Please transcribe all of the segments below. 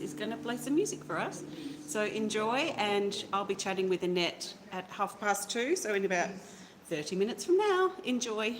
is going to play some music for us. So enjoy, and I'll be chatting with Annette at 2:30, so in about 30 minutes from now. Enjoy.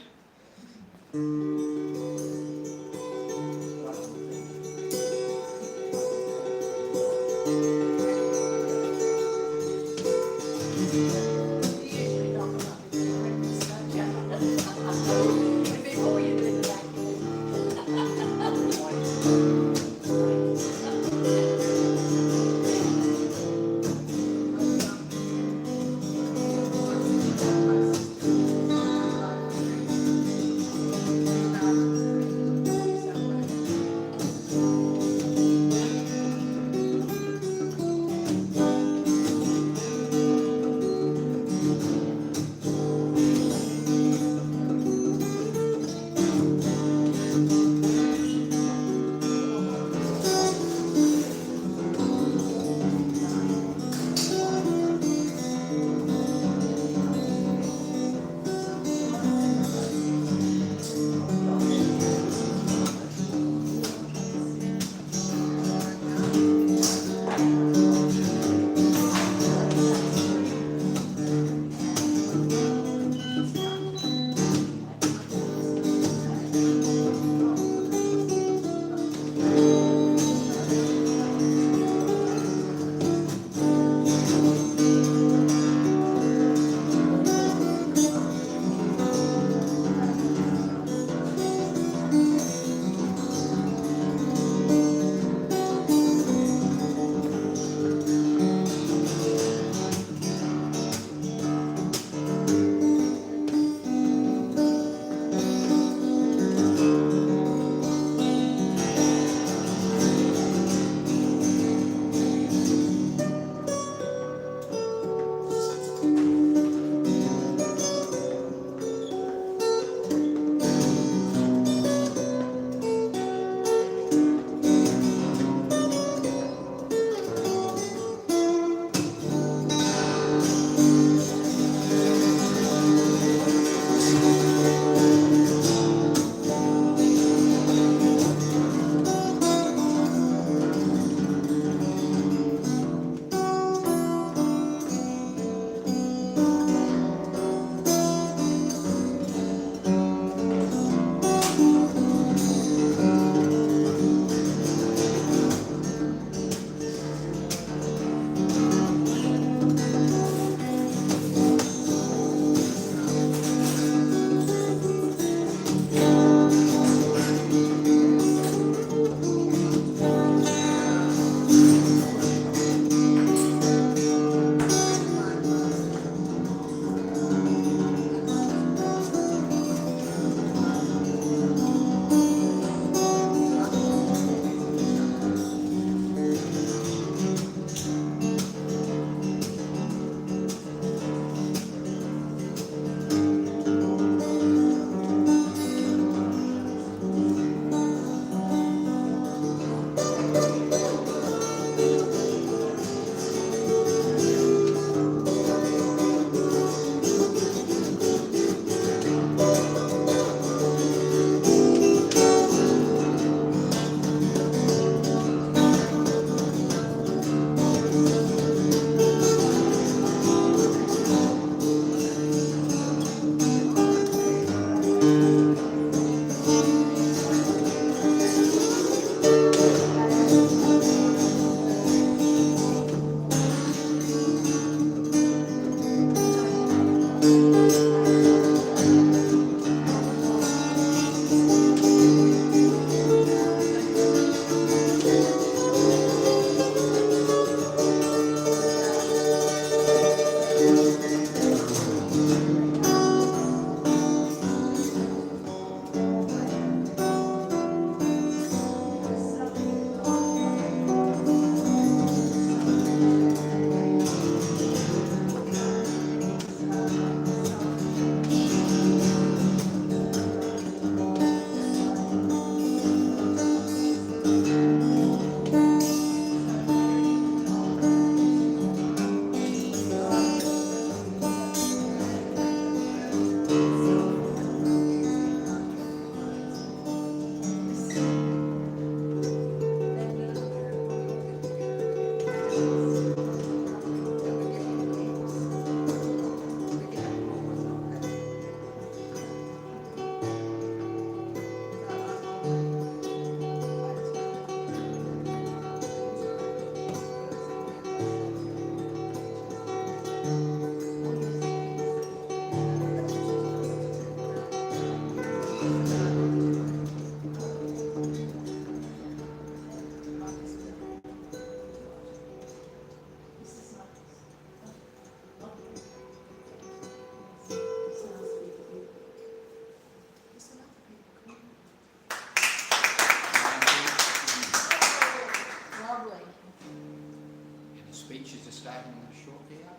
speeches are starting shortly, are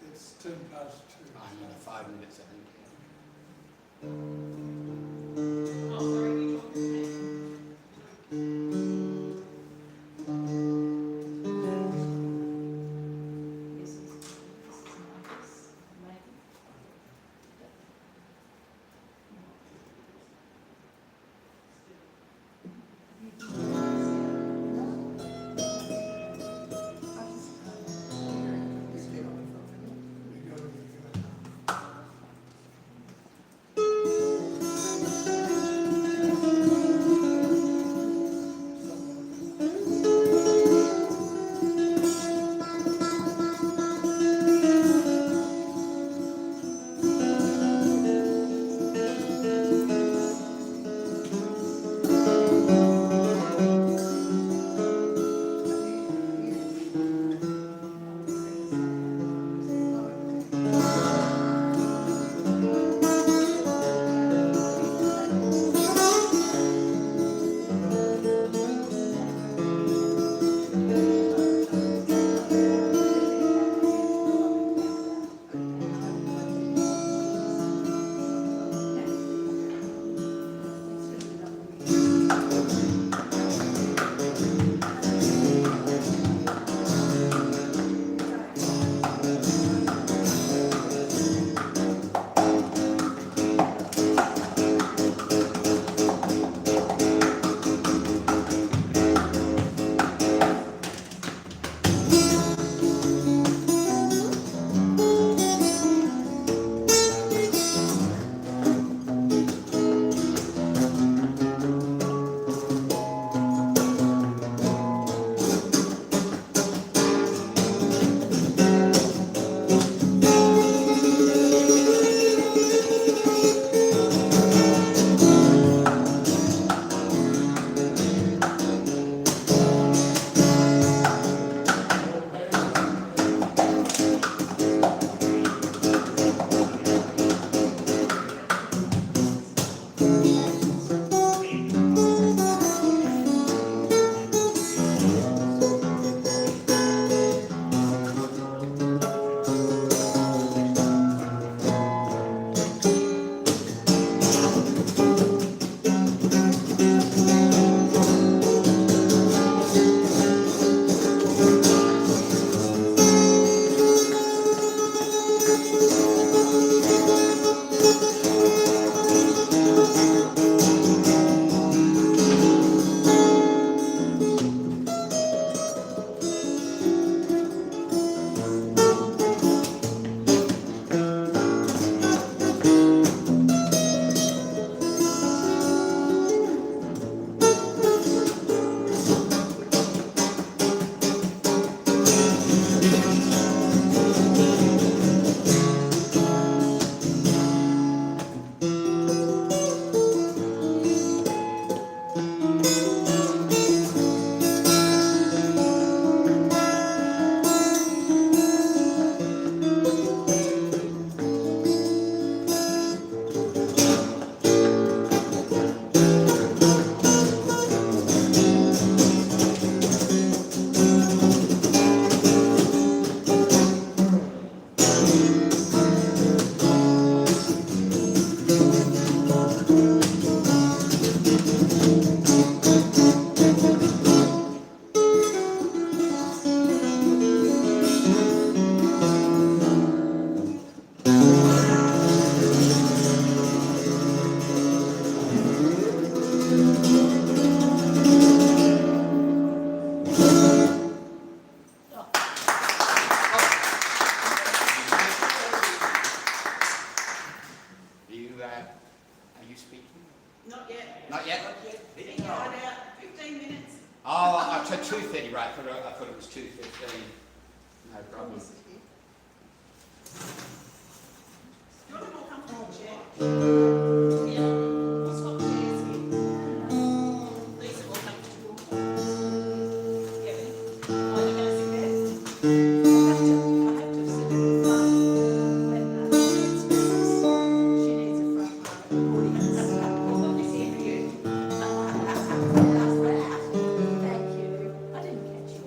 they? It's 2:10. Another 5 minutes, I think. Oh, sorry, you talking to me? Not yet? Think about 15 minutes. Oh, so 2:30, right? I thought it was 2:15. No problem. Do you want a more comfortable chair? Yeah. We'll swap chairs here. These are more comfortable. Kevin? Oh, you're going to sit there? I have to sit in the front when Annette's business. She needs a front audience. Well, this here for you. Thank you. I didn't catch you.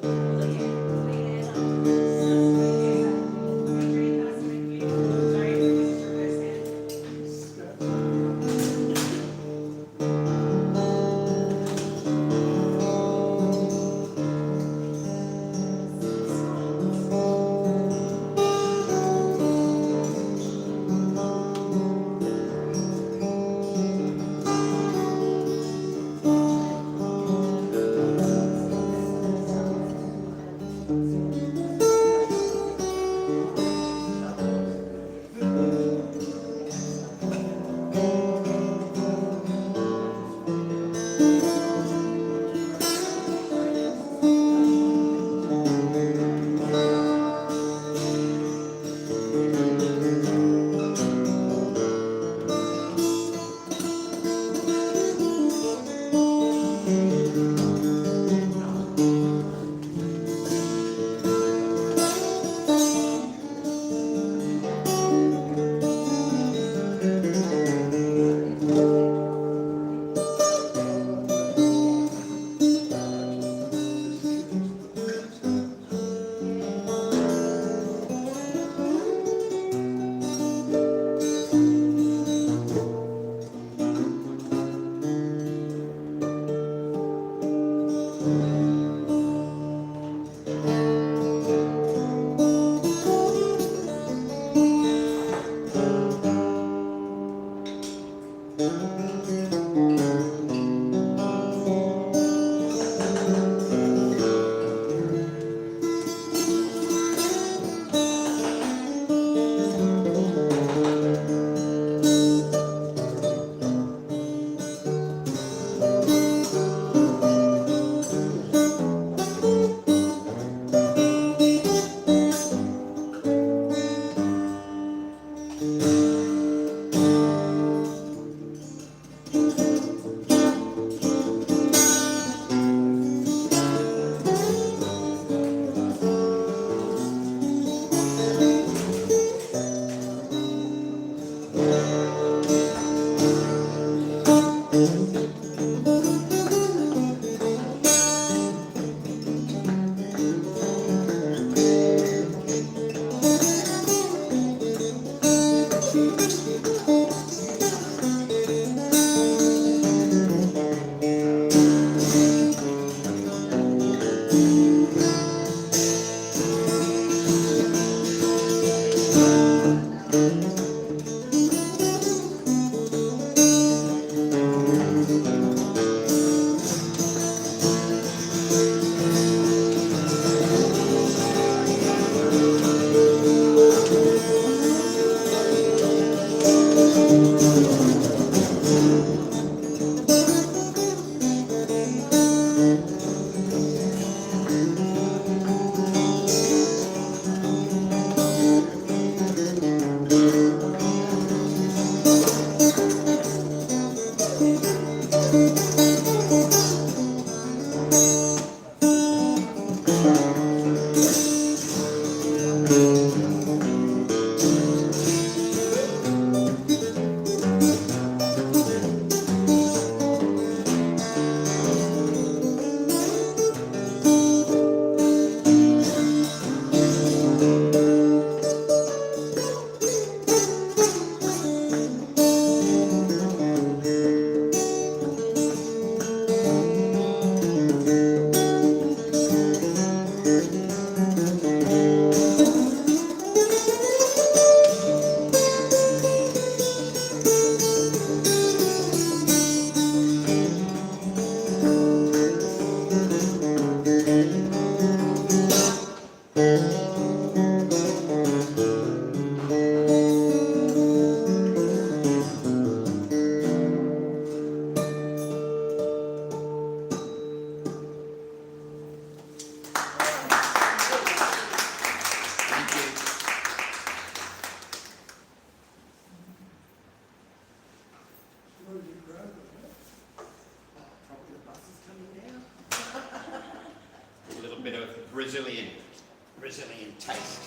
Brazilian taste.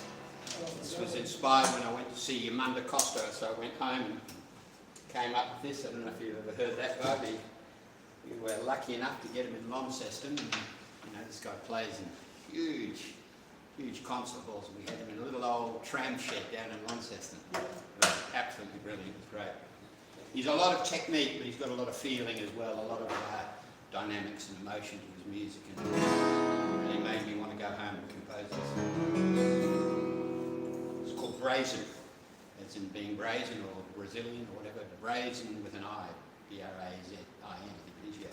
This was inspired when I went to see Yamunda Costa, so I went home and came up with this. I don't know if you've ever heard that guy. We were lucky enough to get him in Launceston, and this guy plays in huge concert halls. We had him in a little old tram shed down in Launceston. It was absolutely brilliant. It was great. He's a lot of technique, but he's got a lot of feeling as well, a lot of dynamics and emotion to his music, and it really made me want to go home and compose this. It's called Brazen. It's in being brazen or Brazilian or whatever. Brazen with an I, B-R-A-Z-I-N, I think it is, yeah.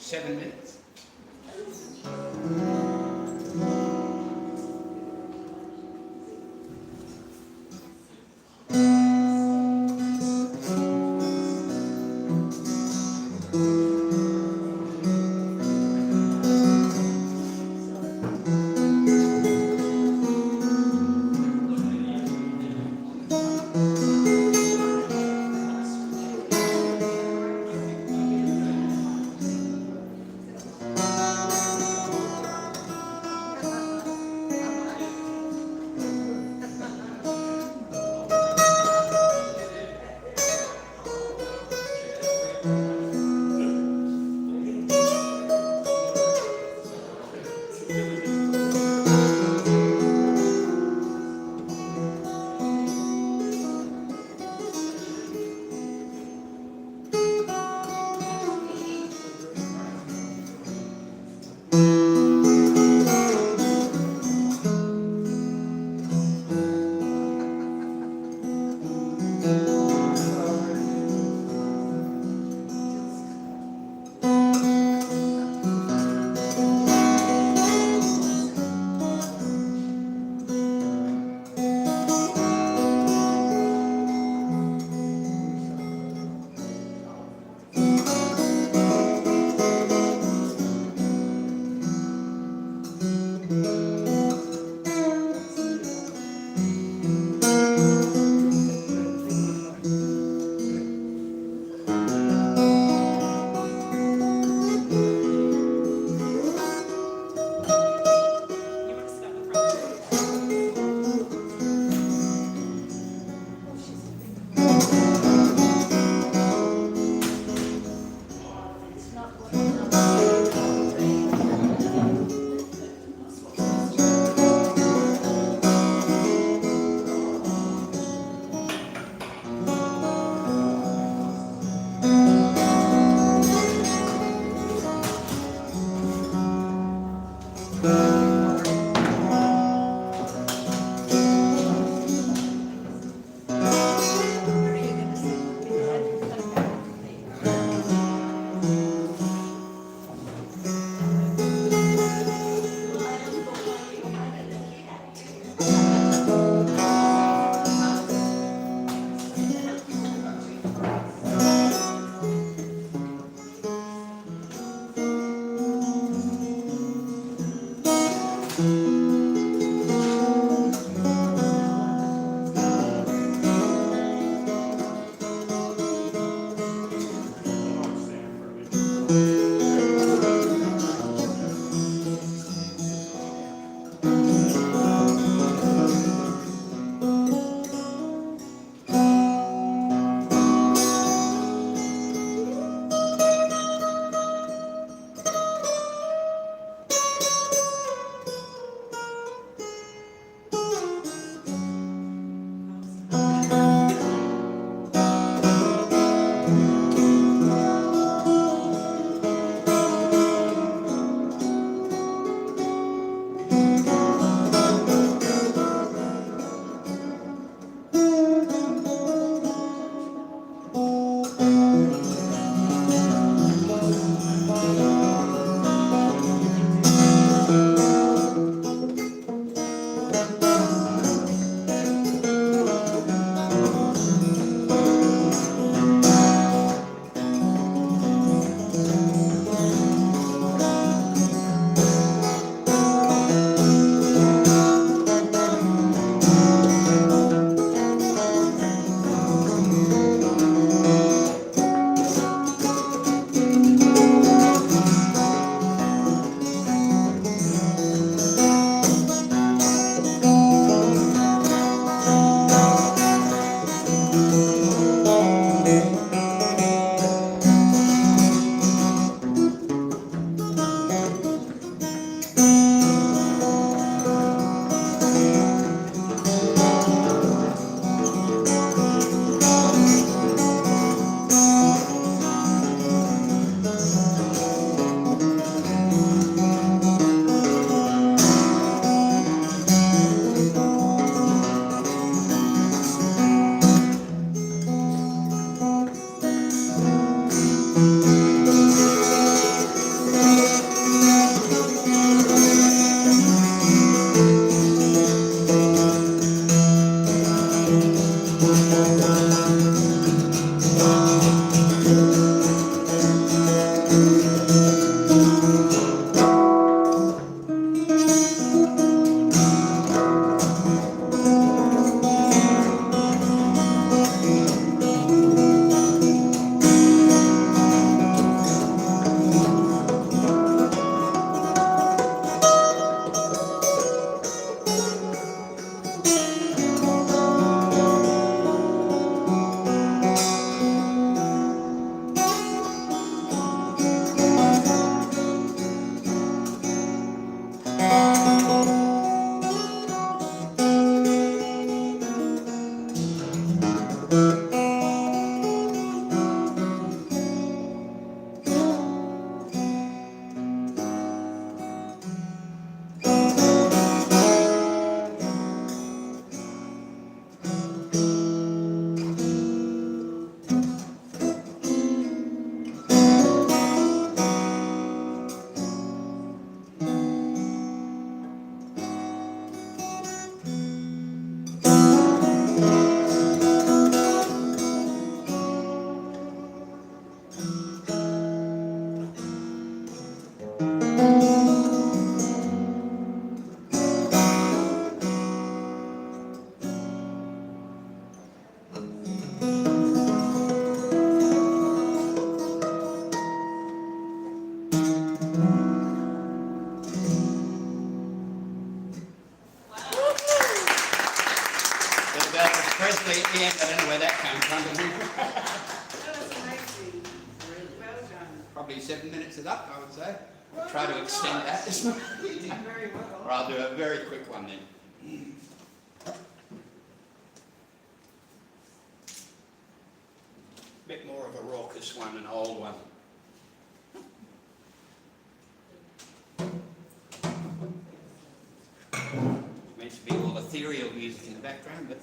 7 minutes. You want to start the front? three at the end. I don't know where that came from. That was amazing. Well done. Probably 7 minutes is up, I would say. I'll try to extend that. You did very well. Or I'll do a very quick one then. Bit more of a raucous one, an old one. Meant to be all ethereal music in the background, but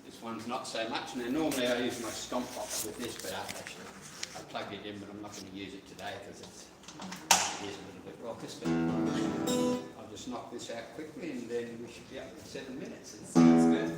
this one's not so much. Now normally I use my stomp box with this, but actually I plugged it in, but I'm not going to use it today because it is a little bit raucous. But I'll just knock this out quickly and then we should be up in 7 minutes. It sounds good.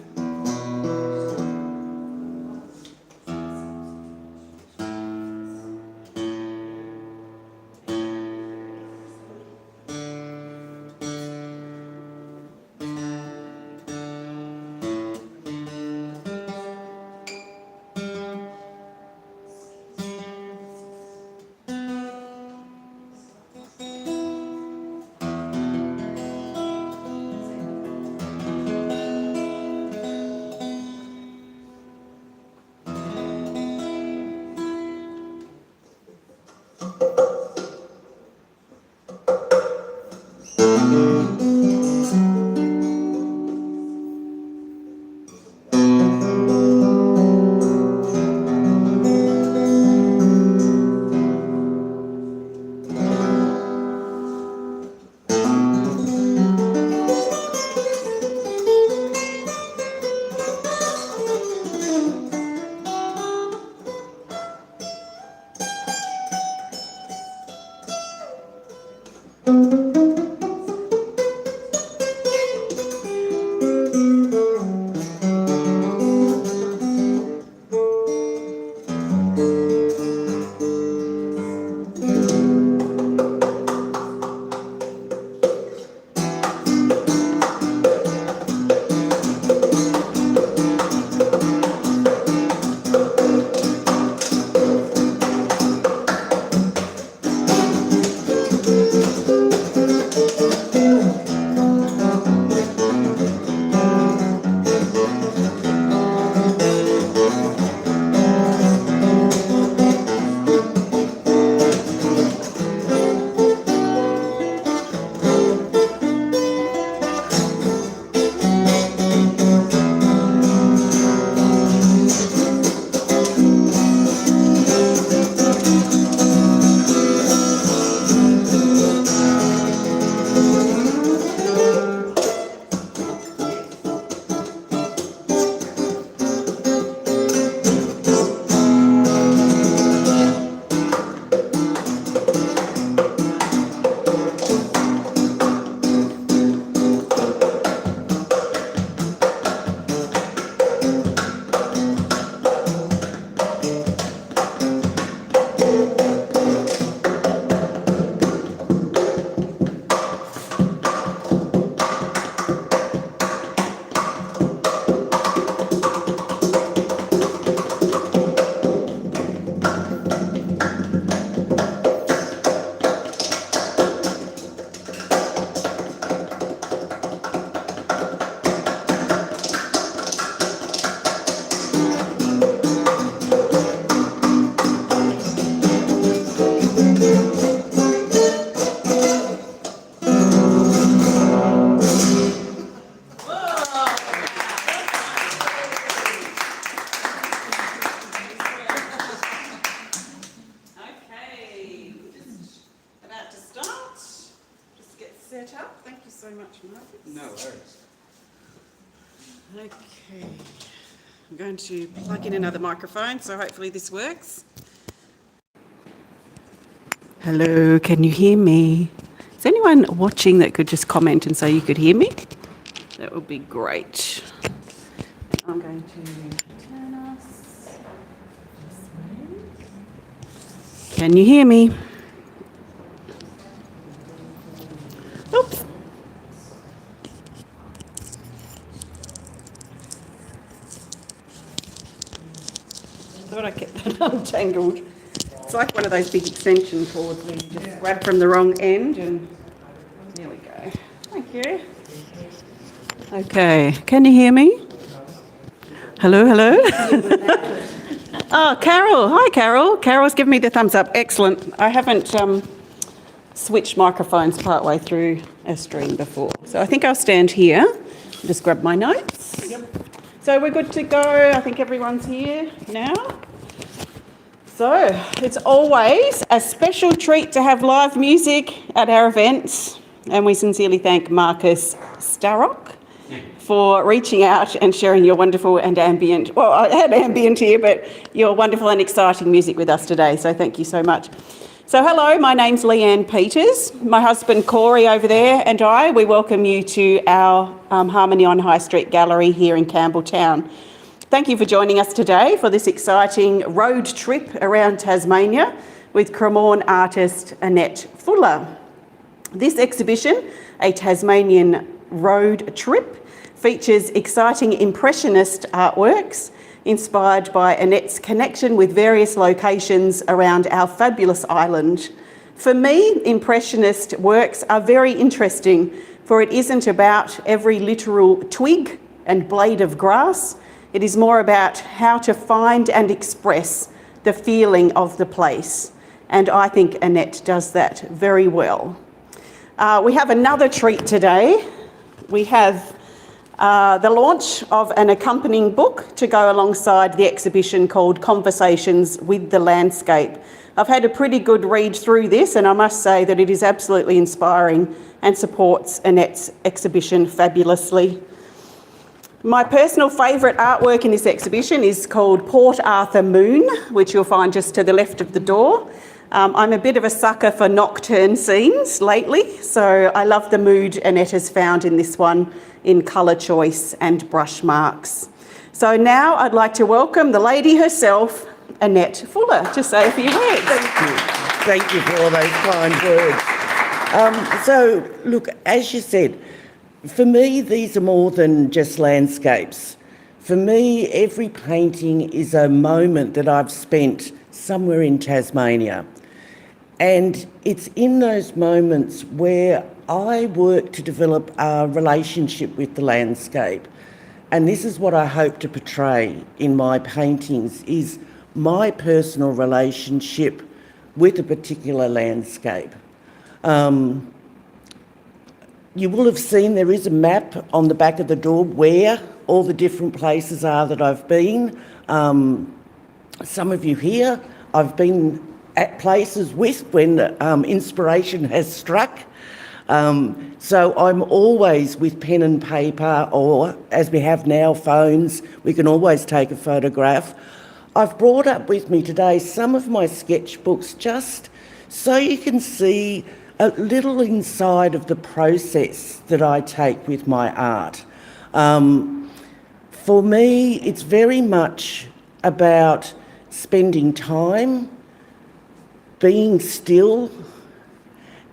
set up. Thank you so much, Marcus. No worries. Okay, I'm going to plug in another microphone, so hopefully this works. Hello, can you hear me? Is anyone watching that could just comment and say you could hear me? That would be great. I'm going to turn us this way. Can you hear me? Oops. Thought I kept that untangled. It's like one of those big extension cords where you just grab from the wrong end, and there we go. Thank you. Okay, can you hear me? Hello, hello. Oh, Carol. Hi, Carol. Carol's given me the thumbs up. Excellent. I haven't switched microphones partway through a stream before. So I think I'll stand here. Just grab my notes. Yep. So we're good to go. I think everyone's here now. So it's always a special treat to have live music at our events. And we sincerely thank Marcus Starrock for reaching out and sharing your wonderful and ambient, well, I had ambient here, but your wonderful and exciting music with us today. So thank you so much. So hello, my name's Leanne Peters. My husband Corey over there and we welcome you to our Harmony on High Street Gallery here in Campbell Town. Thank you for joining us today for this exciting road trip around Tasmania with Cremorne artist Annette Fuller. This exhibition, A Tasmanian Road Trip, features exciting impressionist artworks inspired by Annette's connection with various locations around our fabulous island. For me, impressionist works are very interesting, for it isn't about every literal twig and blade of grass. It is more about how to find and express the feeling of the place. And I think Annette does that very well. We have another treat today. We have the launch of an accompanying book to go alongside the exhibition called Conversations with the Landscape. I've had a pretty good read through this and I must say that it is absolutely inspiring and supports Annette's exhibition fabulously. My personal favourite artwork in this exhibition is called Port Arthur Moon, which you'll find just to the left of the door. I'm a bit of a sucker for nocturne scenes lately, so I love the mood Annette has found in this one in colour choice and brush marks. So now I'd like to welcome the lady herself, Annette Fuller, to say a few words. Thank you. Thank you for all those kind words. So, look, as you said, for me, these are more than just landscapes. For me, every painting is a moment that I've spent somewhere in Tasmania. And it's in those moments where I work to develop a relationship with the landscape. And this is what I hope to portray in my paintings, is my personal relationship with a particular landscape. You will have seen there is a map on the back of the door where all the different places are that I've been. Some of you here, I've been at places with when inspiration has struck. So I'm always with pen and paper, or as we have now, phones, we can always take a photograph. I've brought up with me today some of my sketchbooks just so you can see a little inside of the process that I take with my art. For me, it's very much about spending time, being still,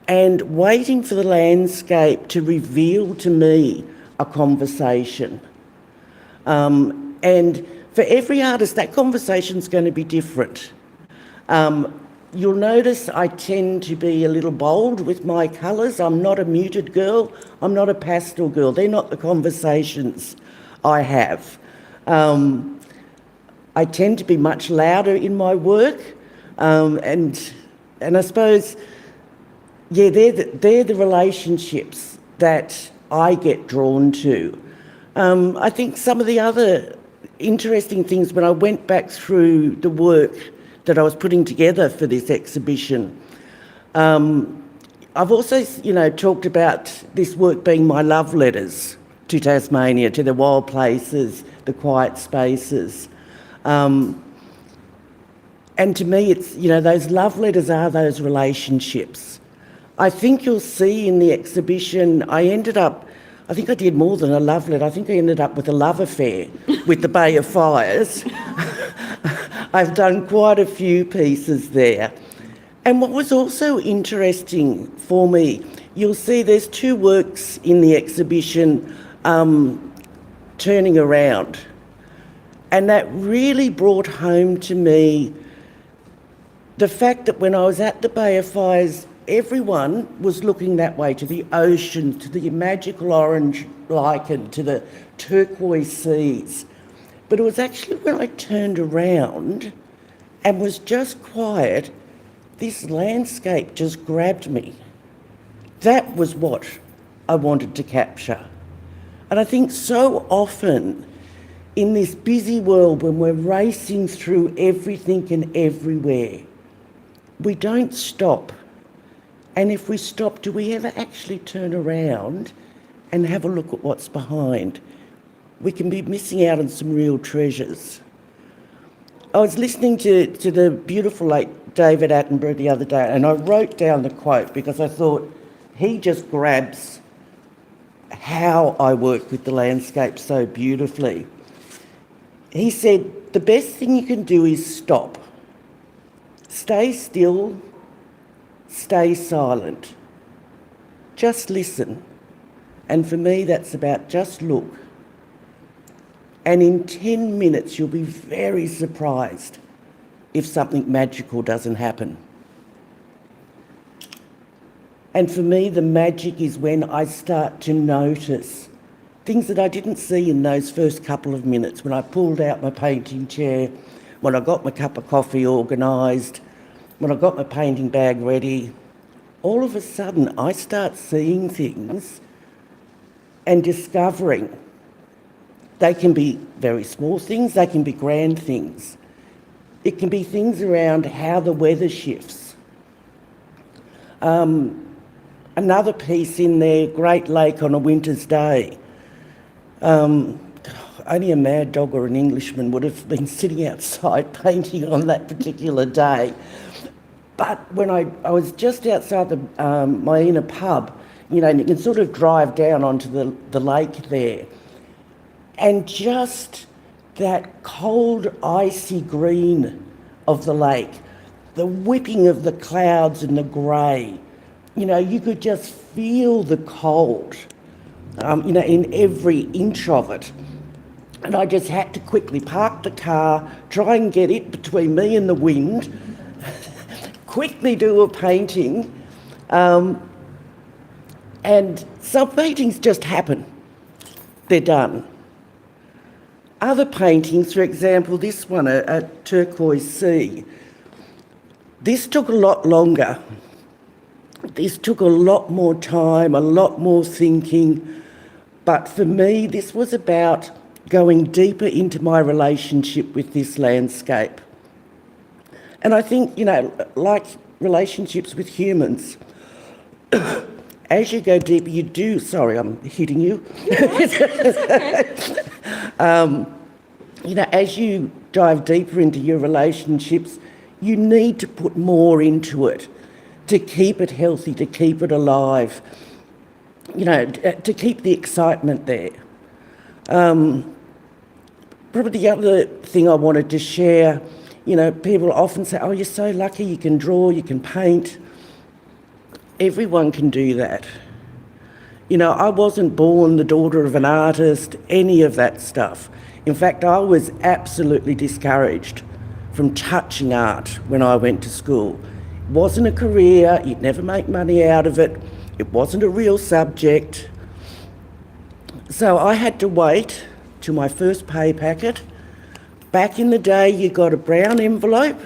and waiting for the landscape to reveal to me a conversation. And for every artist, that conversation's going to be different. You'll notice I tend to be a little bold with my colours. I'm not a muted girl. I'm not a pastel girl. They're not the conversations I have. I tend to be much louder in my work. And I suppose, yeah, they're the relationships that I get drawn to. I think some of the other interesting things when I went back through the work that I was putting together for this exhibition, I've also, talked about this work being my love letters to Tasmania, to the wild places, the quiet spaces. And to me, it's, those love letters are those relationships. I think you'll see in the exhibition, I think I did more than a love letter. I think I ended up with a love affair with the Bay of Fires. I've done quite a few pieces there. And what was also interesting for me, you'll see there's two works in the exhibition turning around. And that really brought home to me the fact that when I was at the Bay of Fires, everyone was looking that way, to the ocean, to the magical orange lichen, to the turquoise seas. But it was actually when I turned around and was just quiet, this landscape just grabbed me. That was what I wanted to capture. And I think so often in this busy world when we're racing through everything and everywhere, we don't stop. And if we stop, do we ever actually turn around and have a look at what's behind? We can be missing out on some real treasures. I was listening to the beautiful late David Attenborough the other day, and I wrote down the quote because I thought he just grabs how I work with the landscape so beautifully. He said, the best thing you can do is stop. Stay still, stay silent. Just listen. And for me, that's about just look. And in 10 minutes, you'll be very surprised if something magical doesn't happen. And for me, the magic is when I start to notice things that I didn't see in those first couple of minutes, when I pulled out my painting chair, when I got my cup of coffee organised, when I got my painting bag ready. All of a sudden, I start seeing things and discovering. They can be very small things, they can be grand things. It can be things around how the weather shifts. Another piece in there, Great Lake on a winter's day. Only a mad dog or an Englishman would have been sitting outside painting on that particular day. But when I was just outside my inner pub, you know, and you can sort of drive down onto the lake there, and just that cold, icy green of the lake, the whipping of the clouds and the grey, you know, you could just feel the cold, you know, in every inch of it. And I just had to quickly park the car, try and get it between me and the wind, quickly do a painting, and some paintings just happen. They're done. Other paintings, for example, this one, a turquoise sea, this took a lot longer. This took a lot more time, a lot more thinking. But for me, this was about going deeper into my relationship with this landscape. And I think, you know, like relationships with humans, as you go deeper, you do... Sorry, I'm hitting you. You know, as you dive deeper into your relationships, you need to put more into it to keep it healthy, to keep it alive, you know, to keep the excitement there. Probably the other thing I wanted to share, you know, people often say, oh, you're so lucky, you can draw, you can paint. Everyone can do that. You know, I wasn't born the daughter of an artist, any of that stuff. In fact, I was absolutely discouraged from touching art when I went to school. It wasn't a career, you'd never make money out of it, it wasn't a real subject. So I had to wait till my first pay packet. Back in the day, you got a brown envelope,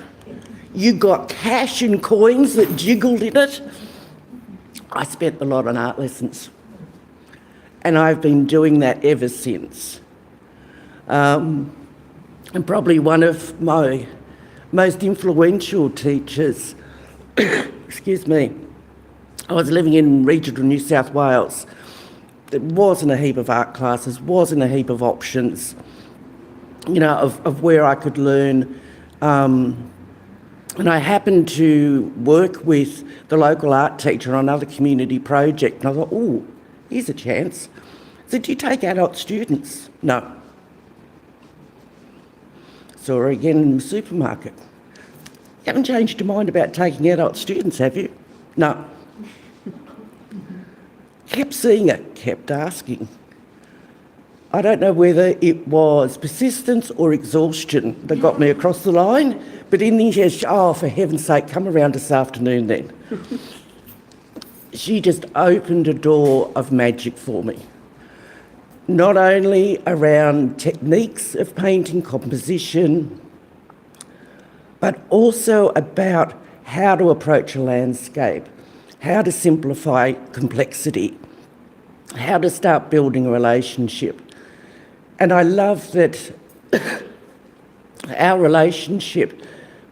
you got cash and coins that jiggled in it. I spent a lot on art lessons, and I've been doing that ever since. And probably one of my most influential teachers, excuse me, I was living in regional New South Wales. There wasn't a heap of art classes, wasn't a heap of options, you know, of where I could learn. And I happened to work with the local art teacher on another community project, and I thought, oh, here's a chance. I said, do you take adult students? No. Saw her again in the supermarket. You haven't changed your mind about taking adult students, have you? No. Kept seeing it, kept asking. I don't know whether it was persistence or exhaustion that got me across the line, but in the end, oh, for heaven's sake, come around this afternoon then. She just opened a door of magic for me. not only around techniques of painting, composition, but also about how to approach a landscape, how to simplify complexity, how to start building a relationship. And I love that our relationship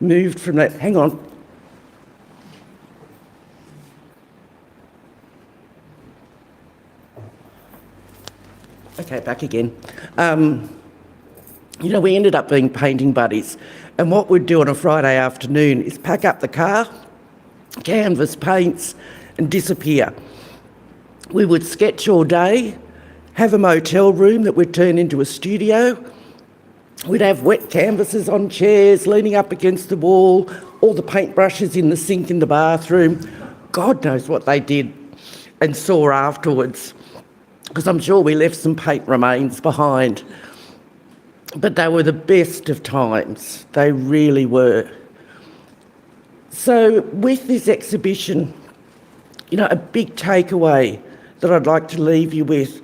moved from that, hang on. Okay, back again. We ended up being painting buddies. And what we'd do on a Friday afternoon is pack up the car, canvas, paints, and disappear. We would sketch all day, have a motel room that we'd turn into a studio. We'd have wet canvases on chairs, leaning up against the wall, all the paintbrushes in the sink in the bathroom. God knows what they did and saw afterwards, because I'm sure we left some paint remains behind. But they were the best of times. They really were. So with this exhibition, a big takeaway that I'd like to leave you with,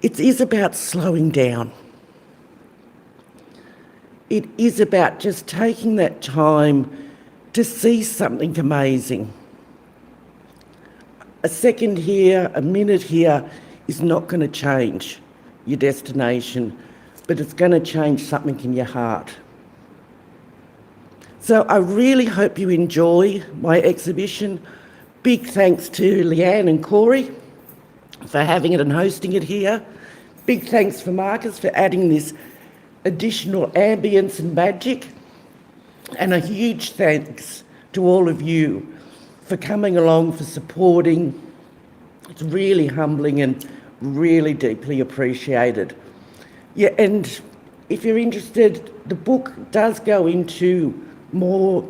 it is about slowing down. It is about just taking that time to see something amazing. A second here, a minute here is not going to change your destination, but it's going to change something in your heart. So I really hope you enjoy my exhibition. Big thanks to Leanne and Corey for having it and hosting it here. Big thanks for Marcus for adding this additional ambience and magic. And a huge thanks to all of you for coming along, for supporting. It's really humbling and really deeply appreciated. Yeah, and if you're interested, the book does go into more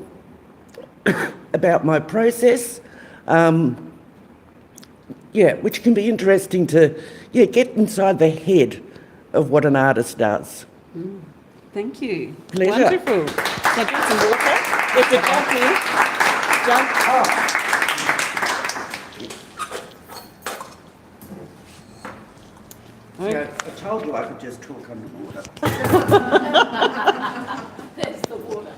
about my process, which can be interesting to get inside the head of what an artist does. Thank you. Pleasure. Wonderful. Now drink some water. There's a jug here. Jug. Oh. Yeah, I told you I could just talk underwater. There's the water.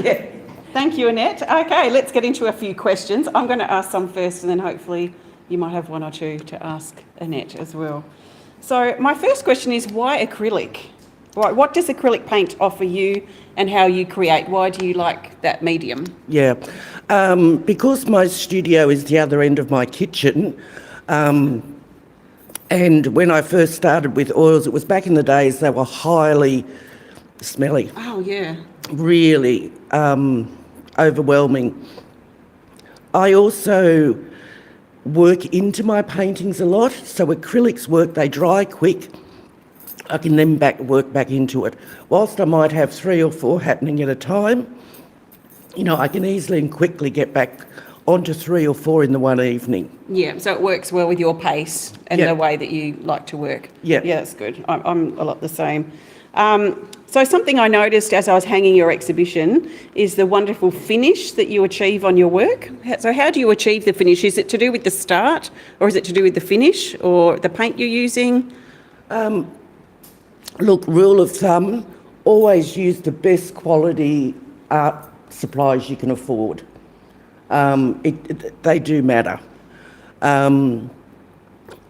Yeah. Thank you, Annette. Okay, let's get into a few questions. I'm going to ask some first, and then hopefully you might have one or two to ask Annette as well. So my first question is, why acrylic? What does acrylic paint offer you and how you create? Why do you like that medium? Yeah, because my studio is the other end of my kitchen, and when I first started with oils, it was back in the days they were highly smelly. Oh, yeah. Really overwhelming. I also work into my paintings a lot, so acrylics work, they dry quick. I can then work back into it. Whilst I might have 3 or 4 happening at a time, I can easily and quickly get back onto 3 or 4 in the one evening. Yeah, so it works well with your pace and Yeah. the way that you like to work. Yeah. Yeah, that's good. I'm a lot the same. So something I noticed as I was hanging your exhibition is the wonderful finish that you achieve on your work. So how do you achieve the finish? Is it to do with the start, or is it to do with the finish or the paint you're using? Look, rule of thumb, always use the best quality art supplies you can afford. They do matter.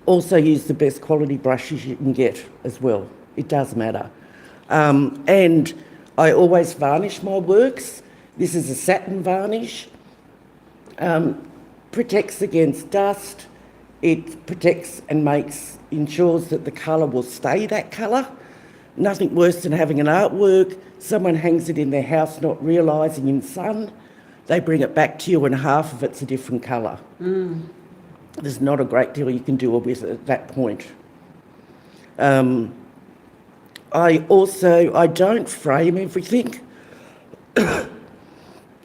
Also use the best quality brushes you can get as well. It does matter. And I always varnish my works. This is a satin varnish. Protects against dust. It protects and ensures that the colour will stay that colour. Nothing worse than having an artwork, someone hangs it in their house not realising in sun, they bring it back to you and half of it's a different colour. There's not a great deal you can do with it at that point. I don't frame everything.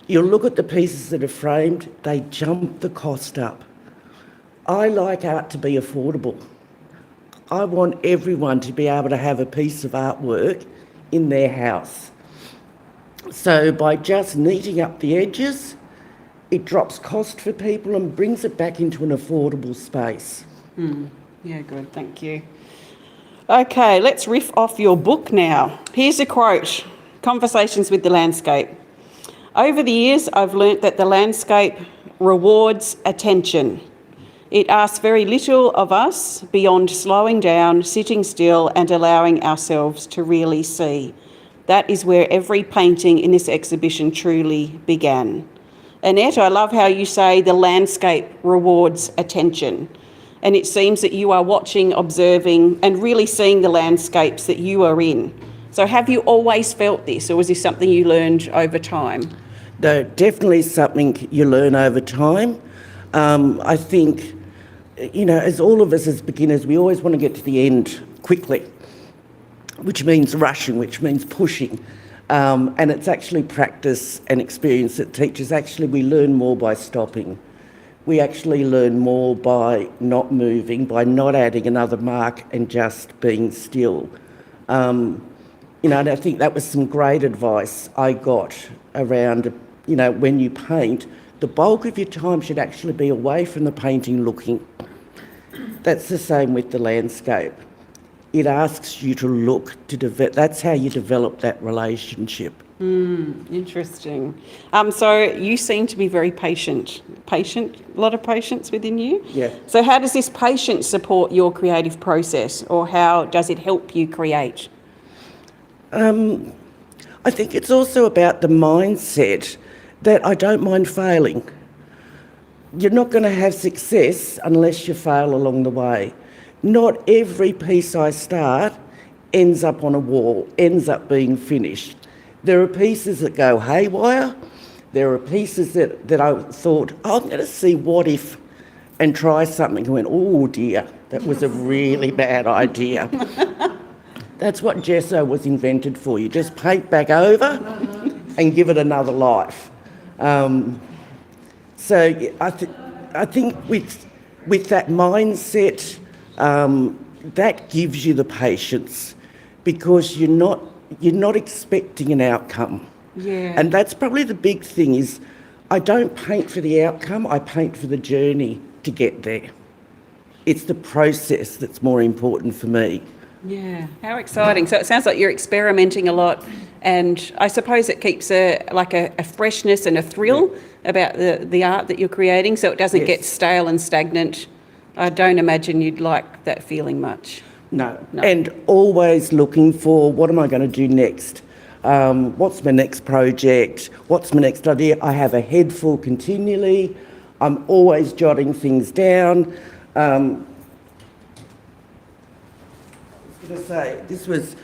You'll look at the pieces that are framed, they jump the cost up. I like art to be affordable. I want everyone to be able to have a piece of artwork in their house. So by just neating up the edges, it drops cost for people and brings it back into an affordable space. Yeah, good, thank you. Okay, let's riff off your book now. Here's a quote, Conversations with the Landscape. Over the years, I've learnt that the landscape rewards attention. It asks very little of us beyond slowing down, sitting still and allowing ourselves to really see. That is where every painting in this exhibition truly began. Annette, I love how you say the landscape rewards attention. And it seems that you are watching, observing and really seeing the landscapes that you are in. So have you always felt this, or was this something you learned over time? No, definitely something you learn over time. I think, as all of us as beginners, we always want to get to the end quickly, which means rushing, which means pushing. And it's actually practice and experience that teaches. Actually, we learn more by stopping. We actually learn more by not moving, by not adding another mark and just being still. And I think that was some great advice I got around, when you paint, the bulk of your time should actually be away from the painting looking. That's the same with the landscape. It asks you to look, to develop. That's how you develop that relationship. Interesting. So you seem to be very patient. A lot of patience within you? Yeah. So how does this patience support your creative process, or how does it help you create? I think it's also about the mindset that I don't mind failing. You're not going to have success unless you fail along the way. Not every piece I start ends up on a wall, ends up being finished. There are pieces that go haywire. There are pieces that I thought, I'm going to see what if and try something. And went, oh dear, that was a really bad idea. That's what gesso was invented for. You just paint back over and give it another life. So I think with that mindset, that gives you the patience, because you're not expecting an outcome. Yeah. And that's probably the big thing is I don't paint for the outcome, I paint for the journey to get there. It's the process that's more important for me. Yeah, how exciting. So it sounds like you're experimenting a lot, and I suppose it keeps a freshness and a thrill about the art that you're creating, so it doesn't get stale and stagnant. I don't imagine you'd like that feeling much. No. And always looking for, what am I going to do next? What's my next project? What's my next idea? I have a head full continually. I'm always jotting things down. I was going to say, this was,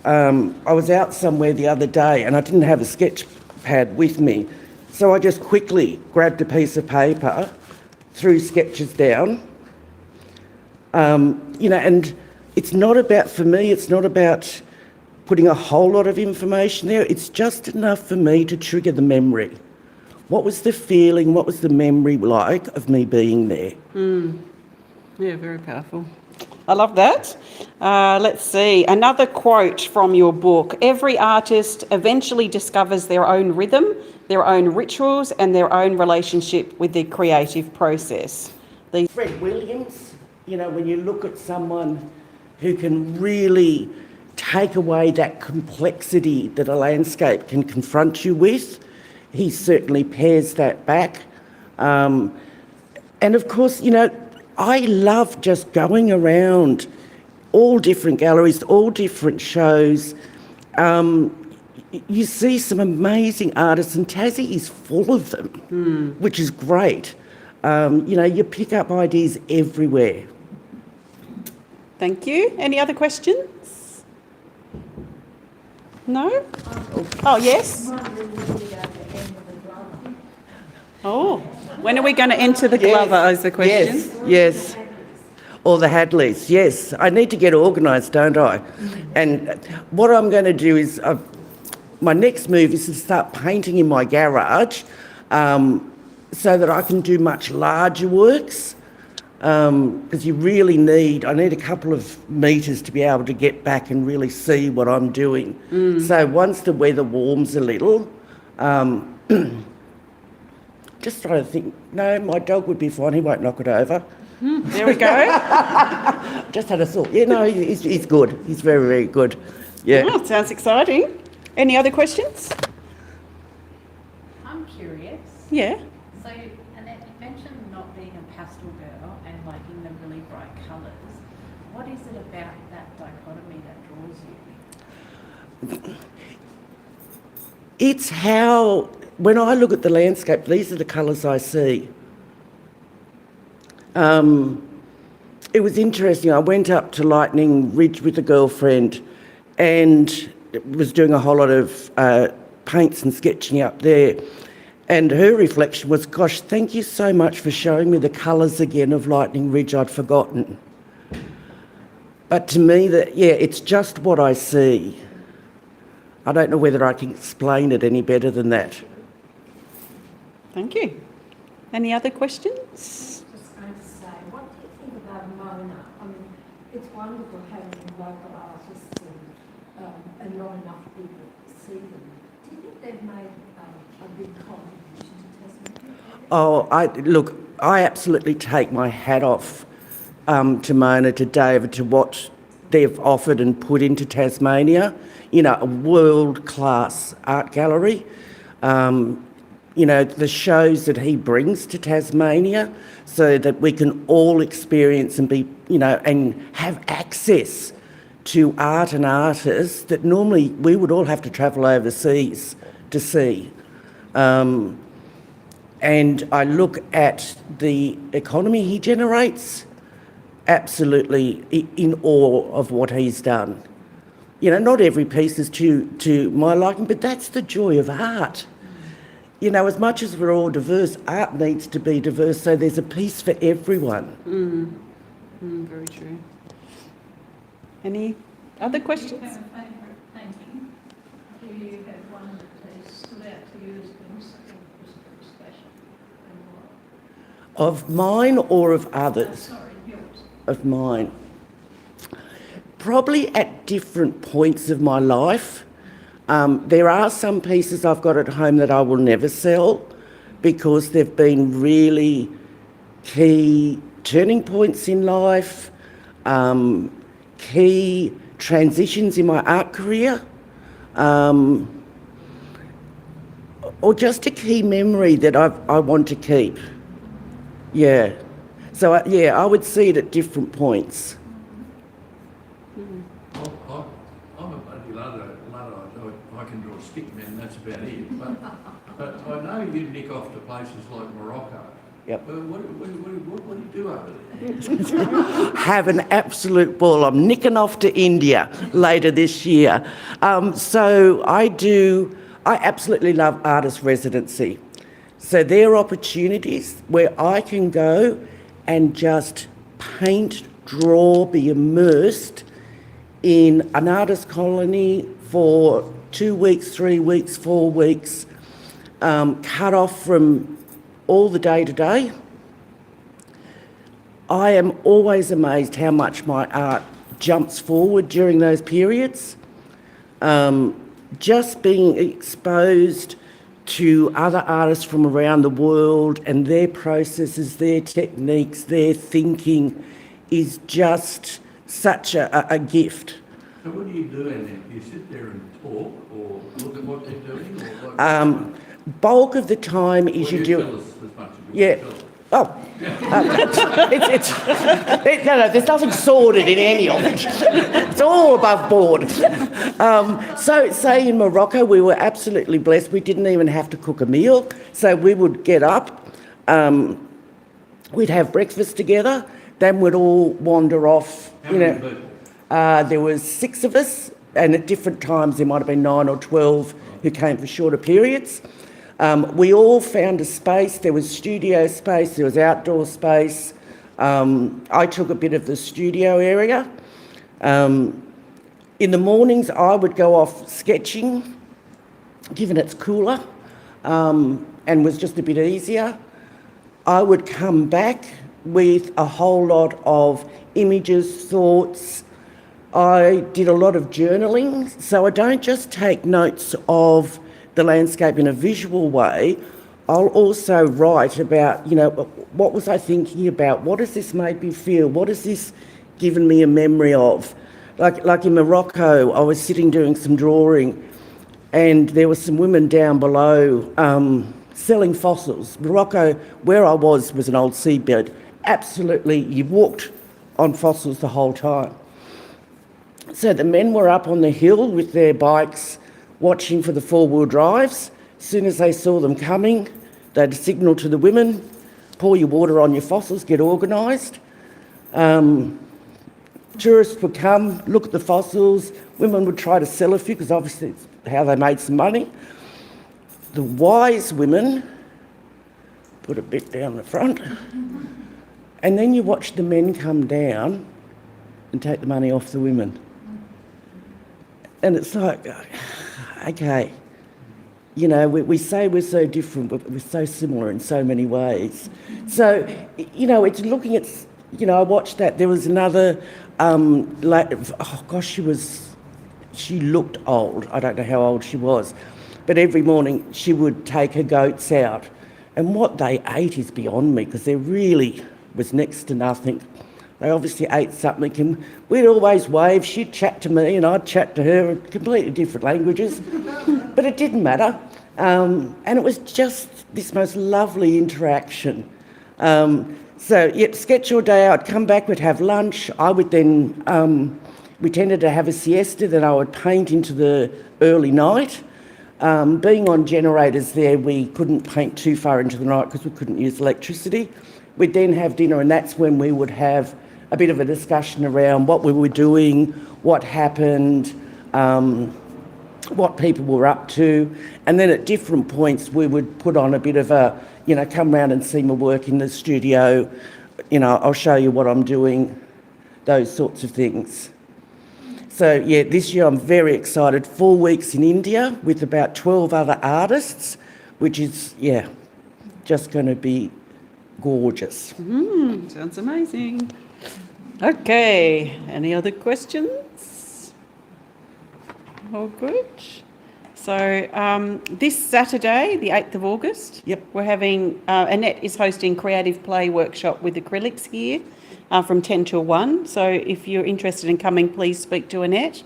I was out somewhere the other day and I didn't have a sketch pad with me. So I just quickly grabbed a piece of paper, threw sketches down. And it's not about, for me, it's not about putting a whole lot of information there. It's just enough for me to trigger the memory. What was the feeling, what was the memory like of me being there? Yeah, very powerful. I love that. Let's see, another quote from your book. Every artist eventually discovers their own rhythm, their own rituals and their own relationship with the creative process. Fred Williams, when you look at someone who can really take away that complexity that a landscape can confront you with, he certainly pares that back. And of course, I love just going around all different galleries, all different shows. You see some amazing artists, and Tassie is full of them, which is great. You pick up ideas everywhere. Thank you. Any other questions? No? Oh, yes? Oh, when are we going to enter the Glover is the question. Yes. Or the Hadleys, yes. I need to get organised, don't I? And what I'm going to do is, my next move is to start painting in my garage so that I can do much larger works, because I need a couple of metres to be able to get back and really see what I'm doing. So once the weather warms a little, just trying to think, no, my dog would be fine, he won't knock it over. There we go. Just had a thought. Yeah, no, he's good. He's very, very good. Yeah. Oh, sounds exciting. Any other questions? I'm curious. Yeah. So, Annette, you mentioned not being a pastel girl and liking the really bright colours. What is it about that dichotomy that draws you? It's how, when I look at the landscape, these are the colours I see. It was interesting. I went up to Lightning Ridge with a girlfriend and was doing a whole lot of paints and sketching up there. And her reflection was, gosh, thank you so much for showing me the colours again of Lightning Ridge I'd forgotten. But to me, it's just what I see. I don't know whether I can explain it any better than that. Thank you. Any other questions? Just going to say, what do you think about Mona? I mean, it's wonderful having local artists and not enough people see them. Do you think they've made a big contribution to Tasmania? I absolutely take my hat off to Mona, to David, to what they've offered and put into Tasmania. You know, a world-class art gallery. You know, the shows that he brings to Tasmania so that we can all experience and be, you know, and have access to art and artists that normally we would all have to travel overseas to see. And I look at the economy he generates, absolutely in awe of what he's done. You know, not every piece is to my liking, but that's the joy of art. You know, as much as we're all diverse, art needs to be diverse so there's a piece for everyone. Very true. Any other questions? Do you have a favourite painting? Do you have one that has stood out to you as being something that was very special? And why? Of mine or of others? Sorry, yours. Of mine. Probably at different points of my life. There are some pieces I've got at home that I will never sell because they've been really key turning points in life, key transitions in my art career, or just a key memory that I want to keep. Yeah. So, I would see it at different points. I'm a bloody Luddite. I can draw stick men, that's about it. But I know you nick off to places like Morocco. Yep. What do you do over there? Have an absolute ball. I'm nicking off to India later this year. So I absolutely love artist residency. So there are opportunities where I can go and just paint, draw, be immersed in an artist colony for 2 weeks, 3 weeks, 4 weeks, cut off from all the day-to-day. I am always amazed how much my art jumps forward during those periods. Just being exposed to other artists from around the world and their processes, their techniques, their thinking is just such a gift. So what do you do in there? Do you sit there and talk or look at what they're doing? Bulk of the time is you do... Tell us as much as you Yeah. want to tell us. Oh, no, there's nothing sordid in any of it. It's all above board. So, say in Morocco, we were absolutely blessed. We didn't even have to cook a meal. So we would get up, we'd have breakfast together, then we'd all wander off. How many people? There was 6 of us, and at different times there might have been 9 or 12 who came for shorter periods. We all found a space. There was studio space, there was outdoor space. I took a bit of the studio area. In the mornings, I would go off sketching, given it's cooler, and was just a bit easier. I would come back with a whole lot of images, thoughts. I did a lot of journaling, so I don't just take notes of the landscape in a visual way. I'll also write about, you know, what was I thinking about? What has this made me feel? What has this given me a memory of? Like in Morocco, I was sitting doing some drawing and there were some women down below selling fossils. Morocco, where I was an old seabed. Absolutely, you walked on fossils the whole time. So the men were up on the hill with their bikes watching for the four-wheel drives. As soon as they saw them coming, they'd signal to the women, pour your water on your fossils, get organised. Tourists would come, look at the fossils. Women would try to sell a few because obviously it's how they made some money. The wise women put a bit down the front. And then you watch the men come down and take the money off the women. And it's like, okay, you know, we say we're so different, but we're so similar in so many ways. So, you know, it's looking at, you know, I watched that. There was another, oh gosh, she looked old. I don't know how old she was. But every morning she would take her goats out. And what they ate is beyond me because there really was next to nothing. They obviously ate something and we'd always wave. She'd chat to me and I'd chat to her in completely different languages. But it didn't matter. And it was just this most lovely interaction. So, yeah, sketch your day out, come back, we'd have lunch. I would then, we tended to have a siesta, then I would paint into the early night. Being on generators there, we couldn't paint too far into the night because we couldn't use electricity. We'd then have dinner and that's when we would have a bit of a discussion around what we were doing, what happened, what people were up to. And then at different points we would put on a bit of a, you know, come round and see my work in the studio, you know, I'll show you what I'm doing, those sorts of things. So, yeah, this year I'm very excited. 4 weeks in India with about 12 other artists, which is, yeah, just going to be gorgeous. Sounds amazing. Okay, any other questions? All good. So this Saturday, the 8th of August, Yep. we're having, Annette is hosting Creative Play Workshop with acrylics here from 10 till 1. So if you're interested in coming, please speak to Annette.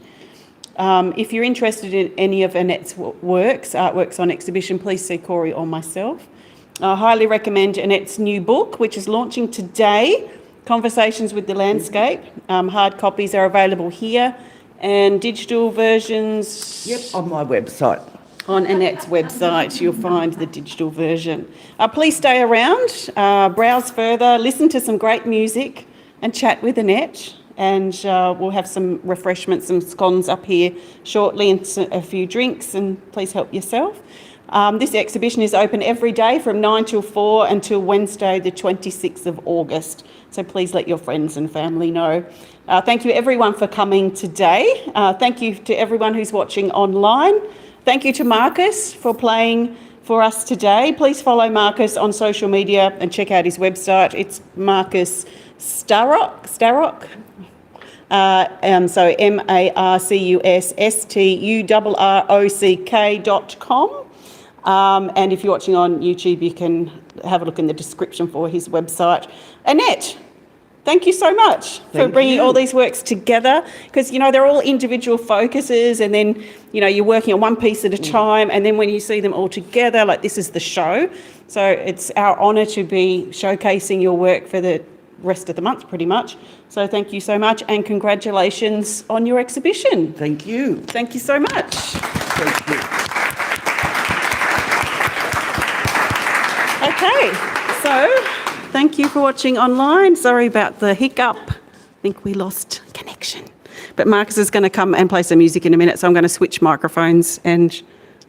If you're interested in any of Annette's artworks on exhibition, please see Corey or myself. I highly recommend Annette's new book, which is launching today, Conversations with the Landscape. Hard copies are available here and digital versions... Yep, on my website. On Annette's website, you'll find the digital version. Please stay around, browse further, listen to some great music and chat with Annette. And we'll have some refreshments, some scones up here shortly and a few drinks, and please help yourself. This exhibition is open every day from 9 till 4 until Wednesday the 26th of August. So please let your friends and family know. Thank you everyone for coming today. Thank you to everyone who's watching online. Thank you to Marcus for playing for us today. Please follow Marcus on social media and check out his website. It's Marcus Starrock. So marcusSturrock.com. And if you're watching on YouTube, you can have a look in the description for his website. Annette, thank you so much for bringing all these works together, because, you know, they're all individual focuses, and then, you know, you're working on one piece at a time, and then when you see them all together, like this is the show. So it's our honour to be showcasing your work for the rest of the month, pretty much. So thank you so much, and congratulations on your exhibition. Thank you. Thank you so much. Thank you. Okay, so thank you for watching online. Sorry about the hiccup. I think we lost connection. But Marcus is going to come and play some music in a minute, so I'm going to switch microphones and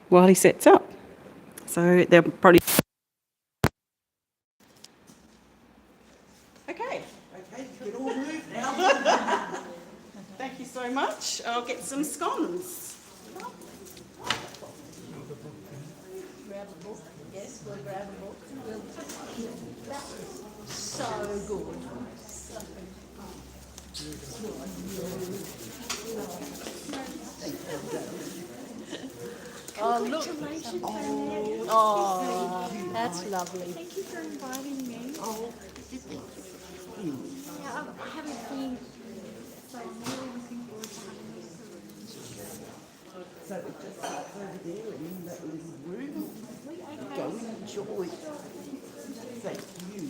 while he sets up. So they'll probably... Okay. Okay, you can all move now. Thank you so much. I'll get some scones. Grab a book. Yes, we'll grab a book. So good. Oh, look. Oh, That's lovely. Thank you for inviting me. Oh, Yeah, I haven't been, so I'm really looking forward to having this. so it just sits over there and in that little room. Go and enjoy. Thank you.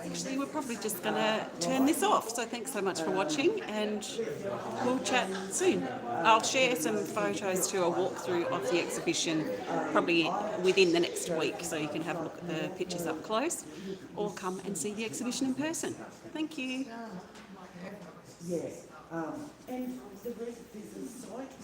Actually, we're probably just going to turn this off. So thanks so much for watching, and we'll chat soon. I'll share some photos to a walkthrough of the exhibition probably within the next week, so you can have a look at the pictures up close or come and see the exhibition in person. Thank you. Yeah. And the rest, there's a site